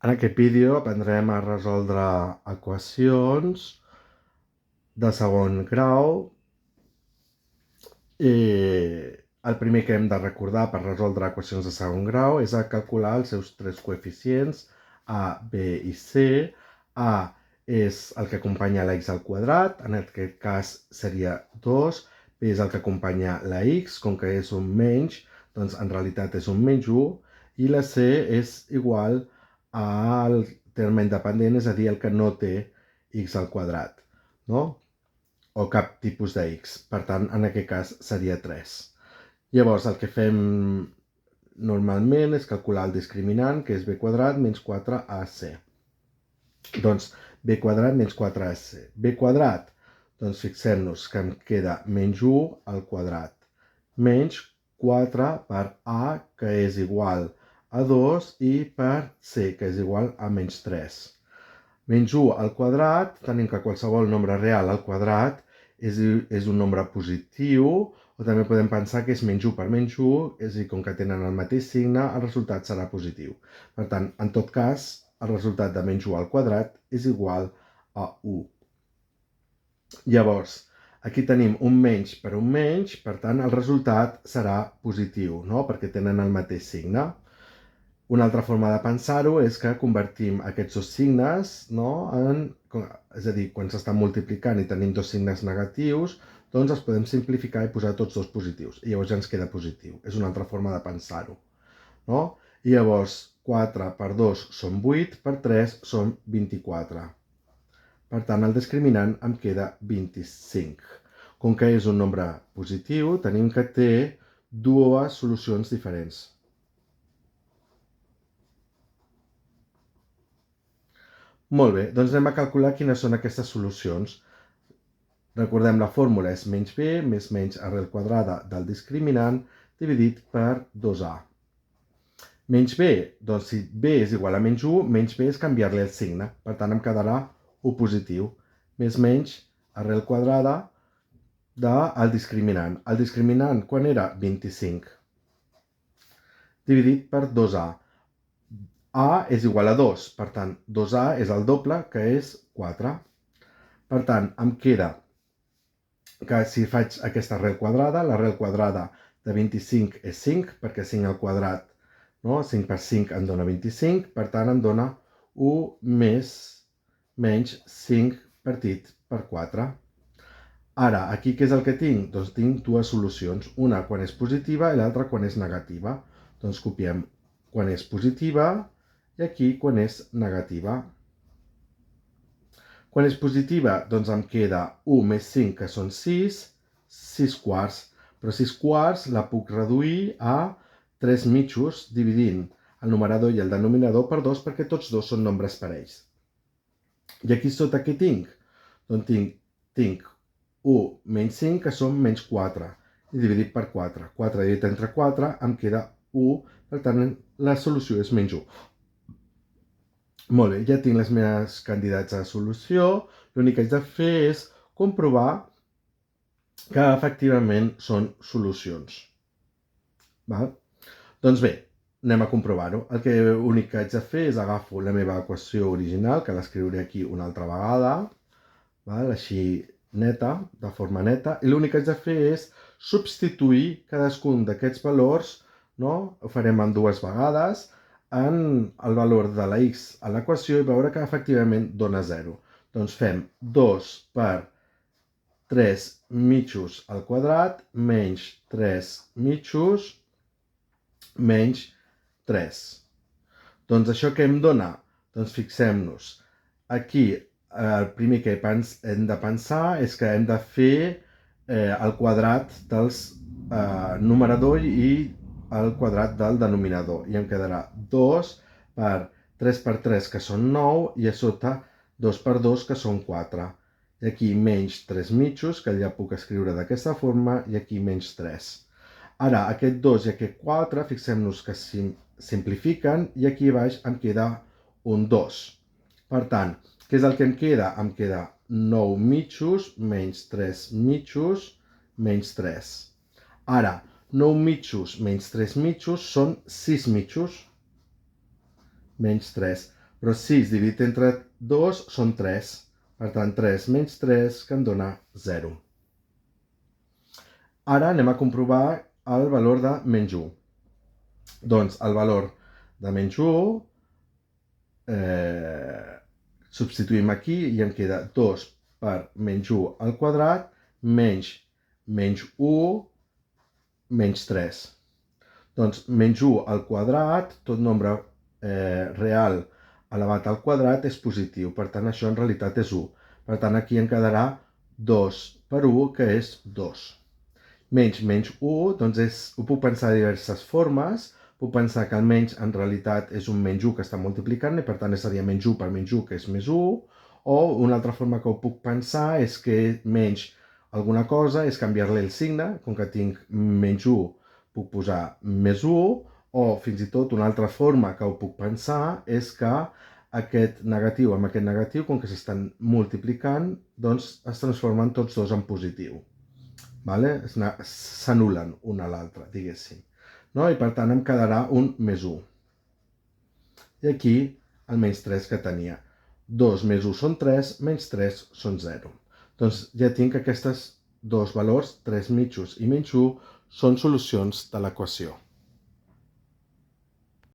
En aquest vídeo aprendrem a resoldre equacions de segon grau i el primer que hem de recordar per resoldre equacions de segon grau és calcular els seus tres coeficients a, b i c. A és el que acompanya la x al quadrat, en aquest cas seria 2, b és el que acompanya la x, com que és un menys, doncs en realitat és un menys 1, i la c és igual al terme independent, és a dir, el que no té x al quadrat, no? O cap tipus de x. Per tant, en aquest cas seria 3. Llavors, el que fem normalment és calcular el discriminant, que és b quadrat menys 4ac. Doncs b quadrat menys 4ac. b quadrat, doncs fixem-nos que em queda menys 1 al quadrat, menys 4 per a, que és igual a 2, i per c, que és igual a menys 3. Menys 1 al quadrat, tenim que qualsevol nombre real al quadrat és un nombre positiu, o també podem pensar que és menys 1 per menys 1, és a dir, com que tenen el mateix signe, el resultat serà positiu. Per tant, en tot cas, el resultat de menys 1 al quadrat és igual a 1. Llavors, aquí tenim un menys per un menys, per tant, el resultat serà positiu, no? Perquè tenen el mateix signe. Una altra forma de pensar-ho és que convertim aquests dos signes, no, és a dir, quan s'estan multiplicant i tenim dos signes negatius, doncs els podem simplificar i posar tots dos positius. I llavors ja ens queda positiu. És una altra forma de pensar-ho, no? I llavors 4 per 2 són 8, per 3 són 24. Per tant, el discriminant em queda 25. Com que és un nombre positiu, tenim que té dues solucions diferents. Molt bé, doncs anem a calcular quines són aquestes solucions. Recordem, la fórmula és menys b més menys arrel quadrada del discriminant dividit per 2a. Menys b, doncs si b és igual a menys 1, menys b és canviar-li el signe. Per tant, em quedarà 1 positiu. Més menys arrel quadrada del discriminant. El discriminant, quan era? 25. Dividit per 2a. A és igual a 2, per tant, 2a és el doble, que és 4. Per tant, em queda que si faig aquesta arrel quadrada, l'arrel quadrada de 25 és 5, perquè 5 al quadrat, no? 5 per 5 em dona 25, per tant em dona 1 més menys 5 partit per 4. Ara, aquí què és el que tinc? Doncs tinc dues solucions, una quan és positiva i l'altra quan és negativa. Doncs copiem quan és positiva i aquí quan és negativa. Quan és positiva, doncs em queda 1 més 5, que són 6, 6 quarts. Però 6 quarts la puc reduir a 3 mitjos dividint el numerador i el denominador per 2, perquè tots dos són nombres parells. I aquí sota què tinc? Doncs tinc 1 menys 5, que són menys 4, i dividit per 4. 4 dividit entre 4 em queda 1, per tant la solució és menys 1. Molt bé, ja tinc les meves candidats a solució. L'únic que haig de fer és comprovar que efectivament són solucions. Val? Doncs bé, anem a comprovar-ho. L'únic que haig de fer és agafo la meva equació original, que l'escriuré aquí una altra vegada, val? Així neta, de forma neta, i l'únic que haig de fer és substituir cadascun d'aquests valors, no? Ho farem en dues vegades, en el valor de la x a l'equació i veure que efectivament dona 0. Doncs fem 2 per 3 mitjos al quadrat menys 3 mitjos menys 3. Doncs això què em dona? Doncs fixem-nos. Aquí el primer que hem de pensar és que hem de fer el quadrat dels numerador i el quadrat del denominador. I em quedarà 2 per 3 per 3, que són 9, i a sota 2 per 2, que són 4. I aquí menys 3 mitjos, que ja puc escriure d'aquesta forma, i aquí menys 3. Ara, aquest 2 i aquest 4, fixem-nos que simplifiquen, i aquí baix em queda un 2. Per tant, què és el que em queda? Em queda 9 mitjos menys 3 mitjos menys 3. Ara, 9 mitjos menys 3 mitjos són 6 mitjos menys 3. Però 6 dividit entre 2 són 3. Per tant, 3 menys 3, que em dona 0. Ara anem a comprovar el valor de menys 1. Doncs el valor de menys 1 substituïm aquí i em queda 2 per menys 1 al quadrat menys 1 menys 3. Doncs menys 1 al quadrat, tot nombre real elevat al quadrat és positiu, per tant això en realitat és 1. Per tant aquí em quedarà 2 per 1, que és 2. Menys 1, doncs ho puc pensar de diverses formes. Puc pensar que el menys en realitat és un menys 1 que està multiplicant i per tant seria menys 1 per menys 1, que és més 1. O una altra forma que ho puc pensar és que menys alguna cosa és canviar-li el signe. Com que tinc menys 1, puc posar més 1. O fins i tot una altra forma que ho puc pensar és que aquest negatiu amb aquest negatiu, com que s'estan multiplicant, doncs es transformen tots dos en positiu. Vale? S'anul·len una a l'altra, diguéssim. No? I per tant em quedarà un més 1. I aquí el menys 3 que tenia. 2 més 1 són 3, menys 3 són 0. Doncs ja tinc aquests dos valors, 3 mitjos i menys 1, són solucions de l'equació.